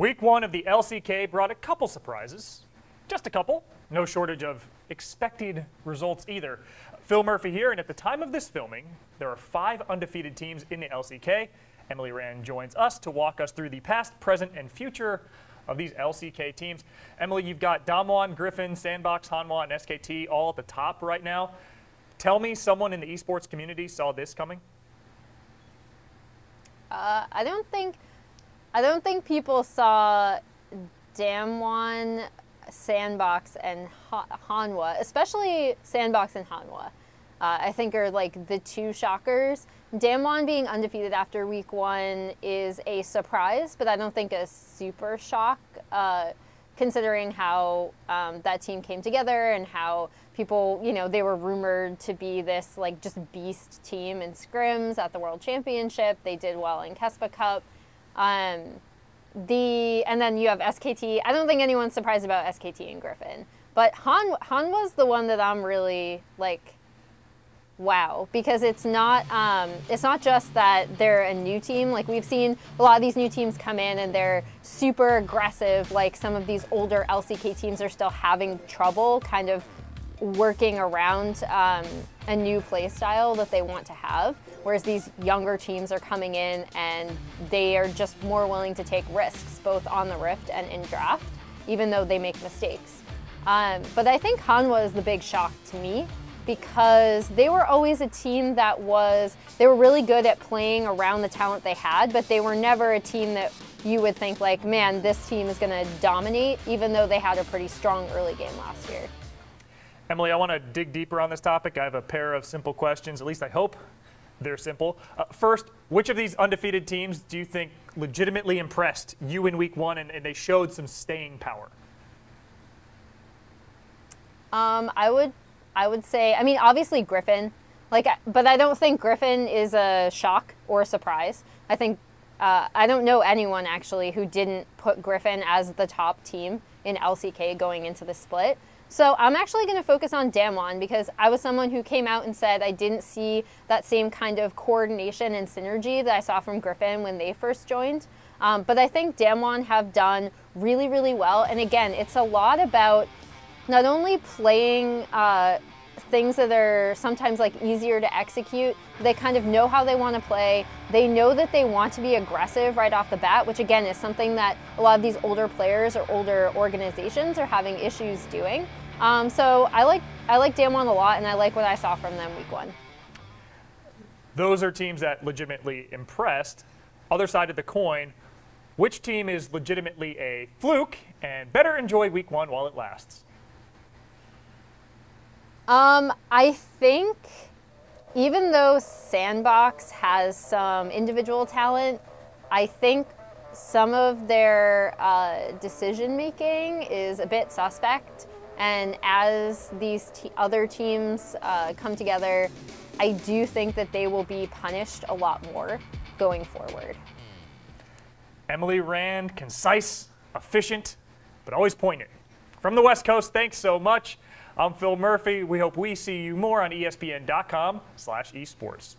Week 1 of the LCK brought a couple surprises. Just a couple. No shortage of expected results either. Phil Murphy here, and at the time of this filming, there are 5 undefeated teams in the LCK. Emily Rand joins us to walk us through the past, present, and future of these LCK teams. Emily, you've got Damwon, Griffin, Sandbox, Hanwha, and SKT all at the top right now. Tell me someone in the esports community saw this coming? I don't think people saw Damwon, Sandbox, and Hanwha, especially Sandbox and Hanwha. I think are like the 2 shockers. Damwon being undefeated after week 1 is a surprise, but I don't think a super shock, considering how that team came together and how people, they were rumored to be this like just beast team in scrims at the World Championship. They did well in Kespa Cup. And then you have SKT. I don't think anyone's surprised about SKT and Griffin, but Han was the one that I'm really like, wow, because it's not just that they're a new team. Like, we've seen a lot of these new teams come in and they're super aggressive. Like, some of these older LCK teams are still having trouble kind of working around a new play style that they want to have, whereas these younger teams are coming in and they are just more willing to take risks both on the Rift and in draft, even though they make mistakes. But I think Hanwha is the big shock to me, because they were always a team that they were really good at playing around the talent they had, but they were never a team that you would think like, man, this team is going to dominate, even though they had a pretty strong early game last year. Emily, I want to dig deeper on this topic. I have a pair of simple questions, at least I hope they're simple. First, which of these undefeated teams do you think legitimately impressed you in week 1 and they showed some staying power? I would say, I mean, obviously Griffin, but I don't think Griffin is a shock or a surprise. I think, I don't know anyone actually who didn't put Griffin as the top team in LCK going into the split. So I'm actually going to focus on Damwon, because I was someone who came out and said I didn't see that same kind of coordination and synergy that I saw from Griffin when they first joined. But I think Damwon have done really, really well. And again, it's a lot about not only playing things that are sometimes like easier to execute, they kind of know how they want to play. They know that they want to be aggressive right off the bat, which again is something that a lot of these older players or older organizations are having issues doing. So I like Damwon a lot, and I like what I saw from them week 1. Those are teams that legitimately impressed. Other side of the coin, which team is legitimately a fluke and better enjoy week 1 while it lasts? I think even though Sandbox has some individual talent, I think some of their decision making is a bit suspect. And as these other teams come together, I do think that they will be punished a lot more going forward. Emily Rand, concise, efficient, but always poignant. From the West Coast, thanks so much. I'm Phil Murphy. We hope we see you more on ESPN.com/esports.